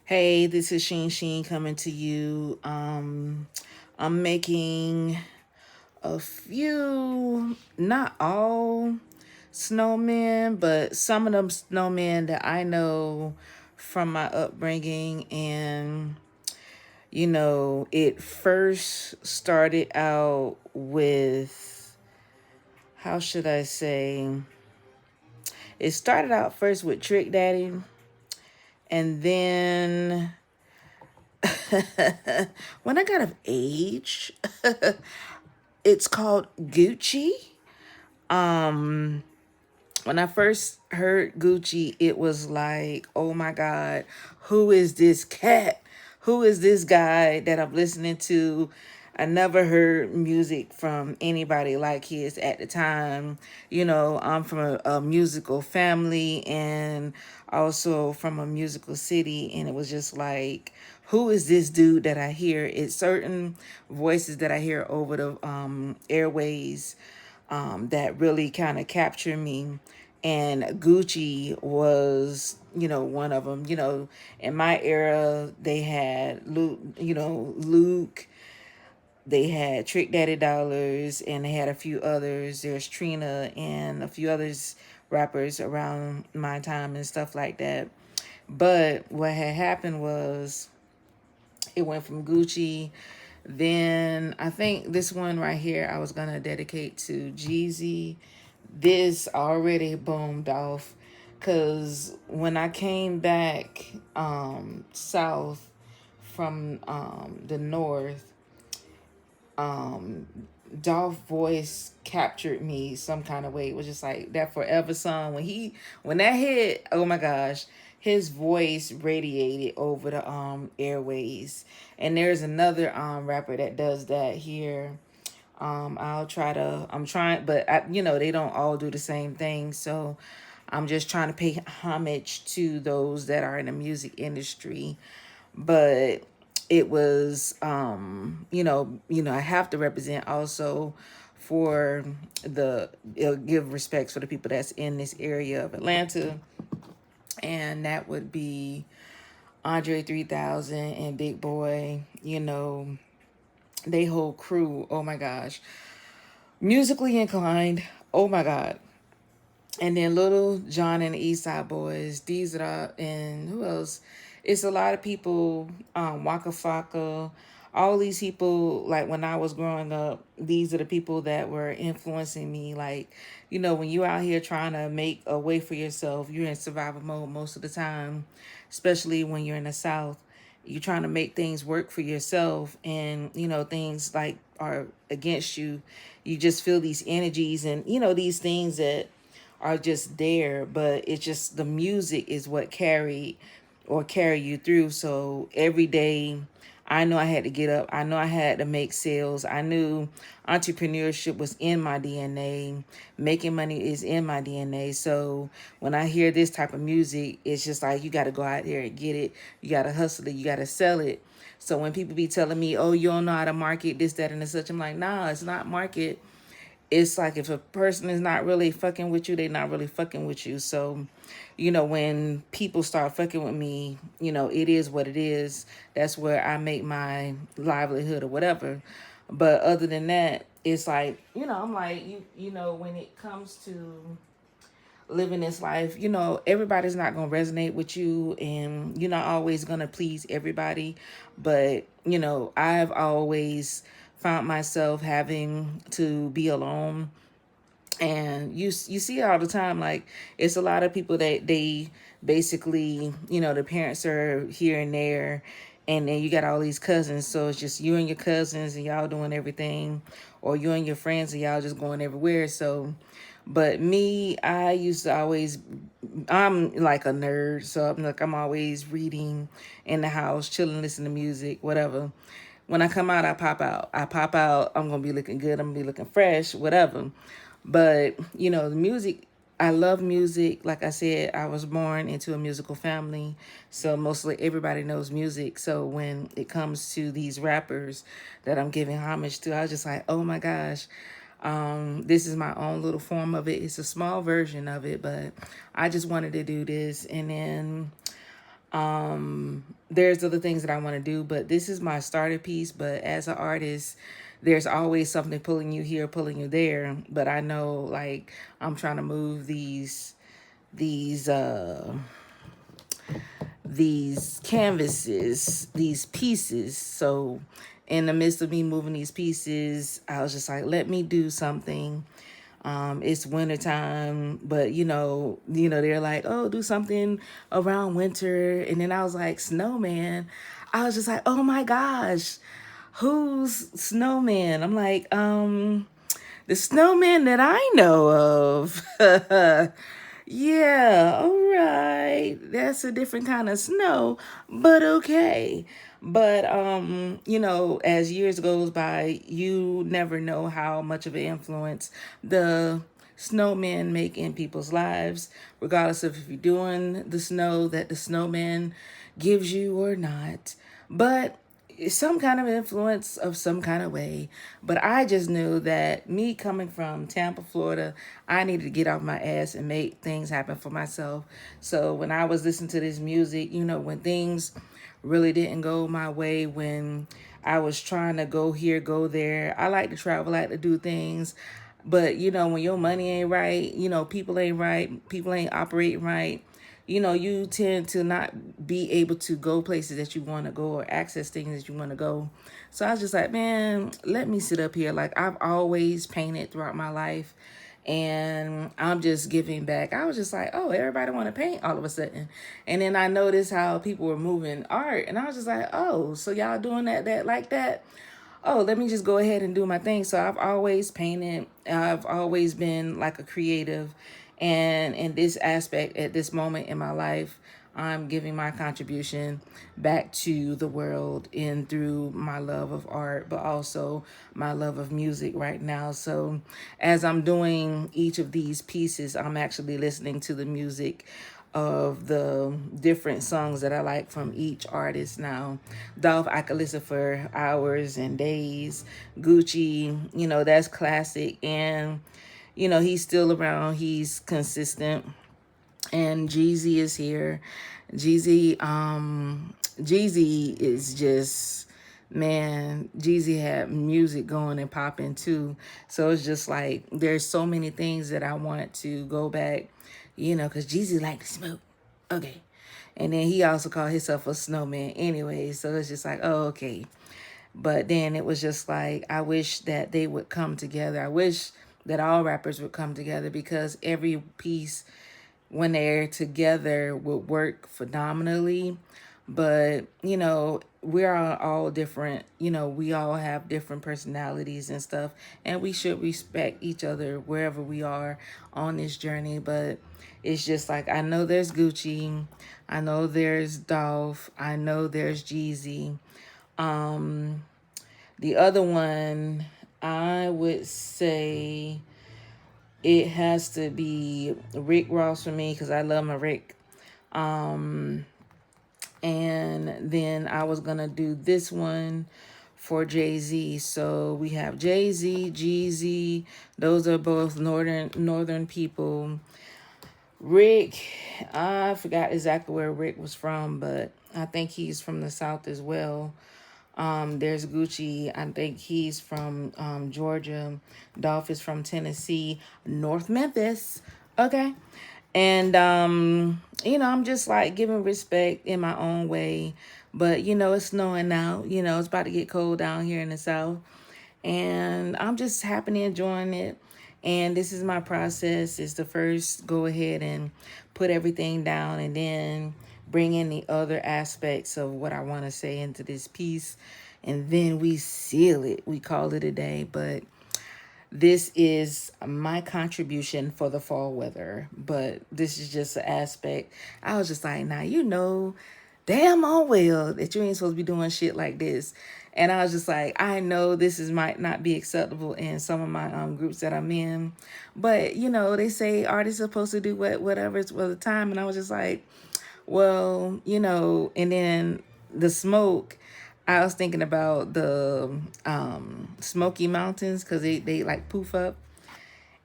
Hey, this is Sheen coming to you. I'm making a few, not all snowmen, but some of them snowmen that I know from my upbringing. And, it first started out with, how should I say? It started out first with Trick Daddy, and then when I got of age, it's called Gucci. Um, when I first heard Gucci, it was like, oh my God, who is this cat? Who is this guy that I'm listening to? I never heard music from anybody like his at the time. I'm from a musical family and also from a musical city. And it was just like, who is this dude that I hear? It's certain voices that I hear over the airways that really kind of capture me. And Gucci was, one of them. In my era, they had Luke, they had Trick Daddy Dollars, and they had a few others. There's Trina and a few others rappers around my time and stuff like that. But what had happened was it went from Gucci. Then I think this one right here I was gonna dedicate to Jeezy. This already boomed off because when I came back south from the north, um Dolph voice captured me some kind of way. It was just like that forever song. When that hit, oh my gosh, his voice radiated over the airways. And there's another rapper that does that here. I'm trying, but they don't all do the same thing. So I'm just trying to pay homage to those that are in the music industry. But it was I have to represent also for give respects for the people that's in this area of Atlanta, and that would be Andre 3000 and Big Boy. They whole crew, oh my gosh, musically inclined, oh my god. And then Little John and the East Side Boys, these are, and who else? It's a lot of people, Waka Flocka, all these people, like when I was growing up, these are the people that were influencing me. Like, when you out here trying to make a way for yourself, you're in survival mode most of the time, especially when you're in the South. You're trying to make things work for yourself, and, things like are against you. You just feel these energies and, these things that are just there, but it's just the music is what carry you through. So every day I know I had to get up. I know I had to make sales. I knew entrepreneurship was in my DNA. Making money is in my DNA. So when I hear this type of music, it's just like you got to go out there and get it. You got to hustle it. You got to sell it. So when people be telling me, oh, you don't know how to market this, that, and such, I'm like, nah, it's not market. It's like if a person is not really fucking with you, they not really fucking with you. So, when people start fucking with me, it is what it is. That's where I make my livelihood or whatever. But other than that, it's like, I'm like, when it comes to living this life, everybody's not going to resonate with you, and you're not always going to please everybody. But, I've always found myself having to be alone. And you see it all the time. Like, it's a lot of people that they basically, the parents are here and there, and then you got all these cousins. So it's just you and your cousins and y'all doing everything, or you and your friends and y'all just going everywhere. So but me, I used to always, I'm like a nerd, so I'm always reading in the house, chilling, listening to music, whatever. When I come out, I pop out. I pop out. I'm gonna be looking good. I'm gonna be looking fresh, whatever. But the music. I love music. Like I said, I was born into a musical family, so mostly everybody knows music. So when it comes to these rappers that I'm giving homage to, I was just like, oh my gosh, this is my own little form of it. It's a small version of it, but I just wanted to do this. And then there's other things that I want to do, but this is my starter piece. But as an artist, there's always something pulling you here, pulling you there. But I know, like, I'm trying to move these uh these canvases, these pieces. So in the midst of me moving these pieces, I was just like, let me do something. It's wintertime, but they're like, oh, do something around winter. And then I was like, snowman. I was just like, oh my gosh, who's snowman? I'm like, the snowman that I know of. Yeah, all right. That's a different kind of snow, but okay. But as years goes by, you never know how much of an influence the snowmen make in people's lives, regardless of if you're doing the snow that the snowman gives you or not. But some kind of influence of some kind of way. But I just knew that me coming from Tampa, Florida, I needed to get off my ass and make things happen for myself. So when I was listening to this music, when things really didn't go my way, when I was trying to go here, go there, I like to travel, I like to do things. But when your money ain't right, people ain't right, people ain't operating right, you tend to not be able to go places that you want to go or access things that you want to go. So I was just like, man, let me sit up here. Like, I've always painted throughout my life, and I'm just giving back. I was just like, oh, everybody want to paint all of a sudden. And then I noticed how people were moving art, and I was just like, oh, so y'all doing that like that? Oh, let me just go ahead and do my thing. So I've always painted. I've always been like a creative. And in this aspect, at this moment in my life, I'm giving my contribution back to the world and through my love of art, but also my love of music right now. So as I'm doing each of these pieces, I'm actually listening to the music of the different songs that I like from each artist now. Dolph, I could listen for hours and days. Gucci, that's classic. And, he's still around. He's consistent. And Jeezy is here. Jeezy is just, man, Jeezy had music going and popping too. So it's just like, there's so many things that I want to go back, because Jeezy like to smoke. Okay. And then he also called himself a snowman anyway. So it's just like, oh, okay. But then it was just like, I wish that they would come together. I wish that all rappers would come together, because every piece, when they're together, would work phenomenally. But we're all different. We all have different personalities and stuff, and we should respect each other wherever we are on this journey. But it's just like, I know there's Gucci, I know there's Dolph, I know there's Jeezy. The other one, I would say it has to be Rick Ross for me, because I love my Rick. And then I was going to do this one for Jay-Z. So we have Jay-Z, Jeezy. Those are both northern people. Rick, I forgot exactly where Rick was from, but I think he's from the South as well. There's Gucci. I think he's from Georgia. Dolph is from Tennessee, North Memphis. Okay. And I'm just like giving respect in my own way. But it's snowing now. It's about to get cold down here in the South. And I'm just happy enjoying it. And this is my process, is to first go ahead and put everything down, and then bring in the other aspects of what I want to say into this piece. And then we seal it. We call it a day. But this is my contribution for the fall weather. But this is just an aspect. I was just like, damn all well that you ain't supposed to be doing shit like this. And I was just like, I know this might not be acceptable in some of my groups that I'm in. But, they say artists are supposed to do whatever it's for the time. And I was just like, well, and then the smoke, I was thinking about the Smoky Mountains, because they like poof up.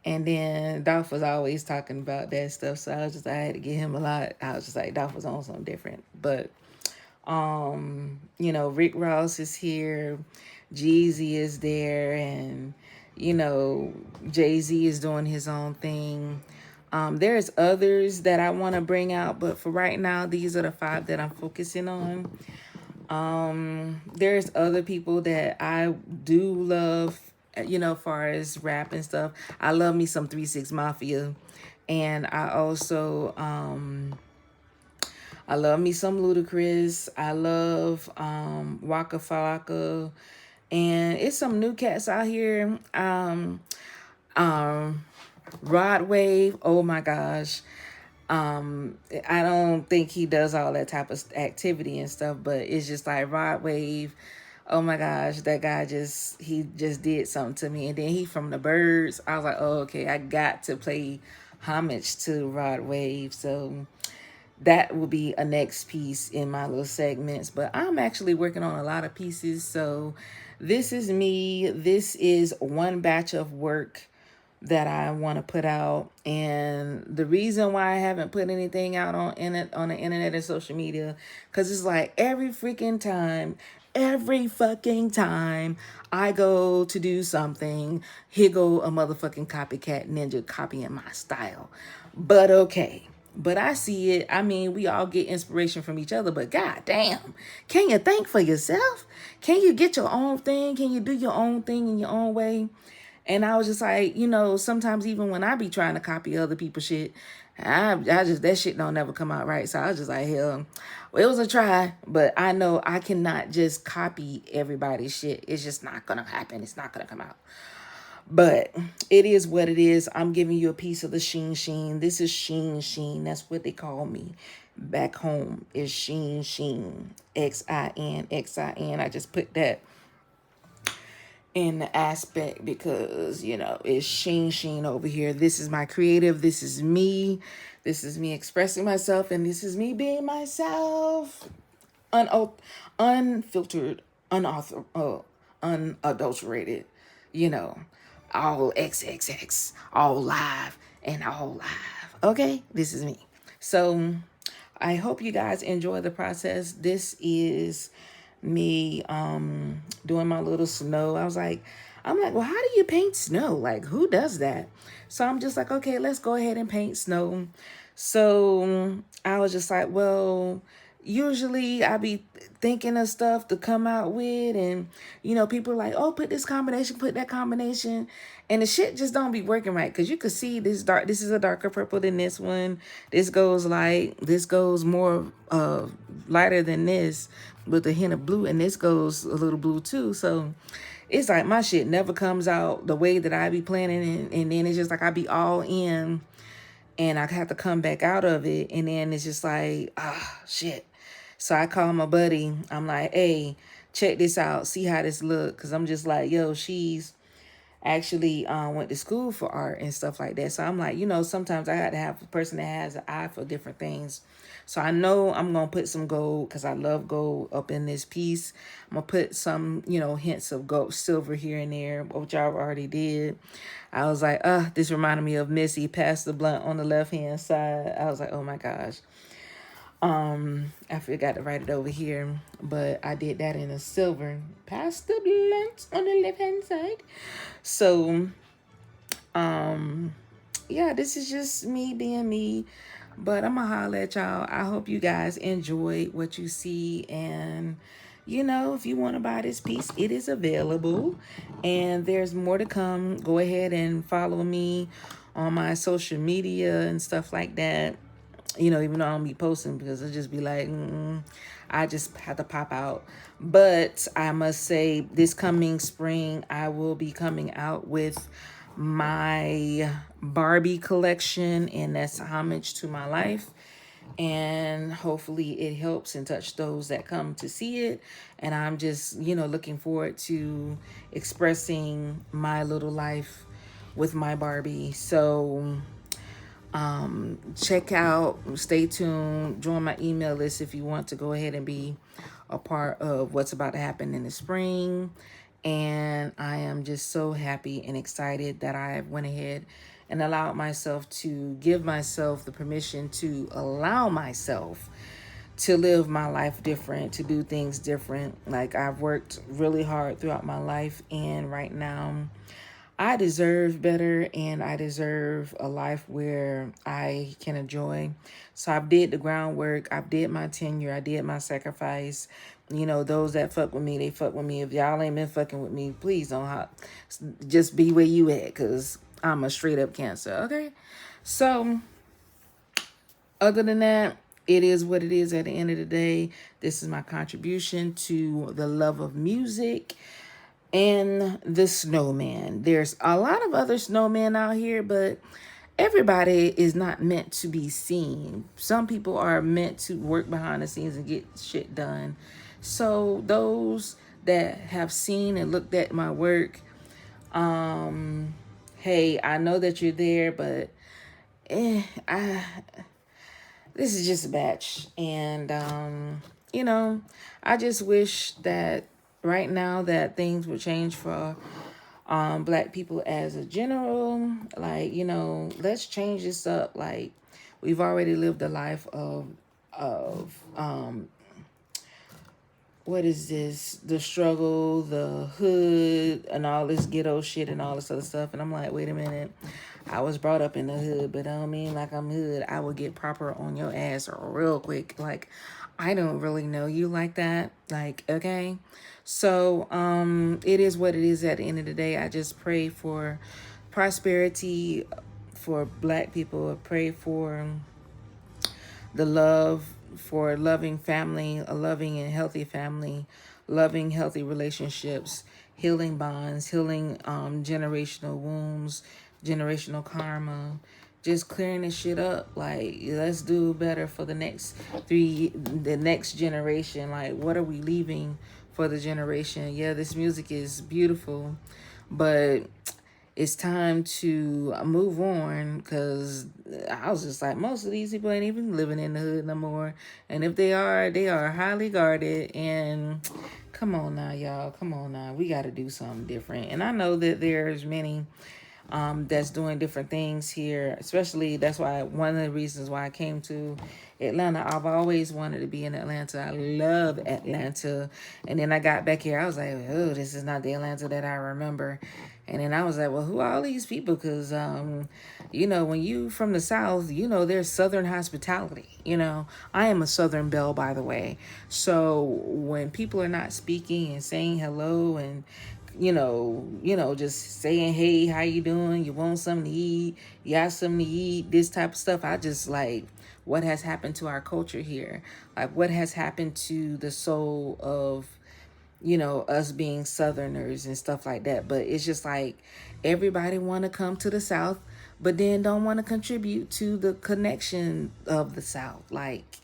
And then Dolph was always talking about that stuff. So I had to give him a lot. I was just like, Dolph was on something different. But Rick Ross is here, Jeezy is there, and Jay-Z is doing his own thing. There's others that I want to bring out, but for right now, these are the five that I'm focusing on. There's other people that I do love, far as rap and stuff. I love me some 3 6 Mafia. And I love me some Ludacris. I love Waka Flocka. And it's some new cats out here. Um Rod Wave, oh my gosh. I don't think he does all that type of activity and stuff, but it's just like Rod Wave. Oh my gosh, that guy he just did something to me. And then he from the Birds. I was like, oh, okay, I got to play homage to Rod Wave. So that will be a next piece in my little segments. But I'm actually working on a lot of pieces. So this is me. This is one batch of work that I want to put out. And the reason why I haven't put anything out on the internet and social media, because it's like every fucking time I go to do something, here go a motherfucking copycat ninja copying my style. But okay. But I see it. I mean, we all get inspiration from each other, but god damn, can you think for yourself? Can you get your own thing? Can you do your own thing in your own way? And I was just like, sometimes even when I be trying to copy other people's shit, I just, that shit don't never come out right. So I was just like, hell, well, it was a try, but I know I cannot just copy everybody's shit. It's just not going to happen. It's not going to come out. But it is what it is. I'm giving you a piece of the Sheen. This is Sheen. That's what they call me. Back home is Sheen. Xin. I just put that in the aspect because, it's Sheen over here. This is my creative. This is me. This is me expressing myself. And this is me being myself. Unfiltered, unadulterated, all XXX, all live and all live. Okay, this is me. So I hope you guys enjoy the process. This is me doing my little snow. I'm like, well, how do you paint snow? Like, who does that? So I'm just like, okay, let's go ahead and paint snow. So I was just like, well, usually I be thinking of stuff to come out with, and people are like, oh, put this combination, put that combination, and the shit just don't be working right, because you could see this is a darker purple than this one. This goes light, this goes more lighter than this with a hint of blue, and this goes a little blue too. So it's like my shit never comes out the way that I be planning, and then it's just like I be all in and I have to come back out of it, and then it's just like, shit. So I call my buddy. I'm like, hey, check this out. See how this look. Because I'm just like, yo, she's actually went to school for art and stuff like that. So I'm like, sometimes I had to have a person that has an eye for different things. So I know I'm going to put some gold, because I love gold, up in this piece. I'm going to put some, hints of gold, silver here and there, which I already did. I was like, this reminded me of Missy, pass the blunt on the left-hand side. I was like, oh my gosh. I forgot to write it over here, but I did that in a silver. Pass the blunt on the left-hand side. So, yeah, this is just me being me. But I'm gonna holler at y'all. I hope you guys enjoy what you see. And, if you want to buy this piece, it is available. And there's more to come. Go ahead and follow me on my social media and stuff like that. Even though I don't be posting, because it'll just be like, I just have to pop out. But I must say, this coming spring, I will be coming out with my Barbie collection, and that's homage to my life. And hopefully it helps and touch those that come to see it. And I'm just, looking forward to expressing my little life with my Barbie. So check out, stay tuned, join my email list if you want to go ahead and be a part of what's about to happen in the spring. And I am just so happy and excited that I went ahead and allowed myself to give myself the permission to allow myself to live my life different, to do things different. Like, I've worked really hard throughout my life, and right now I deserve better, and I deserve a life where I can enjoy. So I've did the groundwork. I've did my tenure. I did my sacrifice. You know, those that fuck with me, they fuck with me. If y'all ain't been fucking with me, please don't just be where you at, because I'm a straight up Cancer, okay? So other than that, it is what it is at the end of the day. This is my contribution to the love of music and the snowman. There's a lot of other snowmen out here, but everybody is not meant to be seen. Some people are meant to work behind the scenes and get shit done. So those that have seen and looked at my work, hey, I know that you're there, but I this is just a batch. And you know, I just wish that right now that things would change for Black people as a general. Like, you know, let's change this up. Like, we've already lived a life of what is this? The struggle, the hood, and all this ghetto shit and all this other stuff. And I'm like, wait a minute. I was brought up in the hood, but I don't mean like I'm hood. I will get proper on your ass real quick. Like, I don't really know you like that. Like, okay. So, it is what it is at the end of the day. I just pray for prosperity for Black people. I pray for the love, for a loving family, a loving and healthy family, loving, healthy relationships, healing bonds, healing generational wounds, generational karma, just clearing this shit up. Like, let's do better for the next generation. Like, what are we leaving for the generation? Yeah, this music is beautiful, but it's time to move on, because I was just like, most of these people ain't even living in the hood no more. And if they are highly guarded. And come on now, y'all. Come on now. We got to do something different. And I know that there's many that's doing different things here, especially that's why one of the reasons why I came to Atlanta. I've always wanted to be in Atlanta. I love Atlanta. And then I got back here, I was like, oh, this is not the Atlanta that I remember. And then I was like, well, who are all these people? Because you know, when you from the South, you know, there's Southern hospitality. You know, I am a Southern belle, by the way. So when people are not speaking and saying hello and just saying, hey, how you doing? You want something to eat? You got something to eat? This type of stuff. I just like, what has happened to our culture here? Like, what has happened to the soul of, us being Southerners and stuff like that? But it's just like, everybody want to come to the South, but then don't want to contribute to the connection of the South. Like,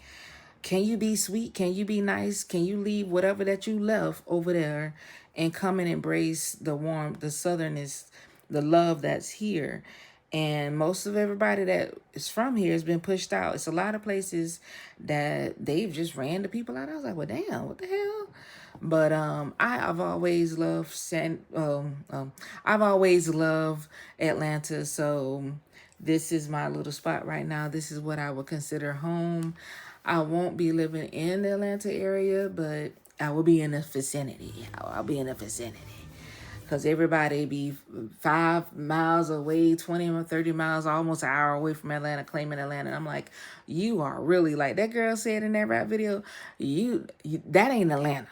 can you be sweet? Can you be nice? Can you leave whatever that you left over there and come and embrace the warmth, the southernness, the love that's here? And most of everybody that is from here has been pushed out. It's a lot of places that they've just ran the people out. I was like, well, damn, what the hell? But I've always loved I've always loved Atlanta. So this is my little spot right now. This is what I would consider home. I won't be living in the Atlanta area, but I will be in the vicinity. I'll be in the vicinity. Because everybody be 5 miles away, 20 or 30 miles, almost an hour away from Atlanta, claiming Atlanta. And I'm like, you are really, like that girl said in that rap video, you that ain't Atlanta.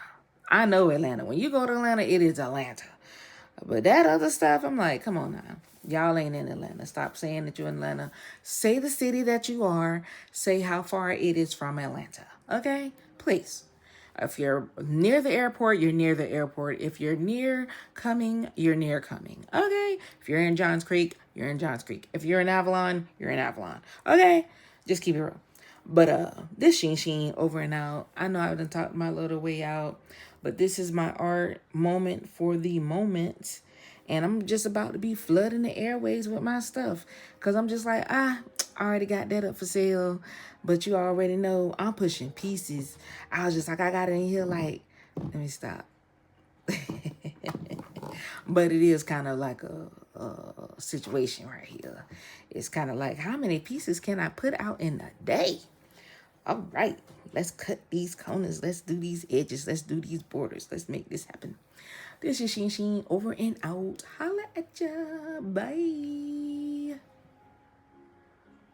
I know Atlanta. When you go to Atlanta, it is Atlanta. But that other stuff, I'm like, come on now. Y'all ain't in Atlanta. Stop saying that you're in Atlanta. Say the city that you are. Say how far it is from Atlanta. Okay? Please. If you're near the airport, you're near the airport. If you're near coming, you're near coming. Okay? If you're in Johns Creek, you're in Johns Creek. If you're in Avalon, you're in Avalon. Okay? Just keep it real. But this Sheen over and out. I know I've done talked my little way out, but this is my art moment for the moment. And I'm just about to be flooding the airways with my stuff. Because I'm just like, I already got that up for sale. But you already know I'm pushing pieces. I was just like, I got it in here like, let me stop. But it is kind of like a situation right here. It's kind of like, how many pieces can I put out in a day? All right, let's cut these corners. Let's do these edges. Let's do these borders. Let's make this happen. This is Sheen Sheen over and out. Holla at ya. Bye.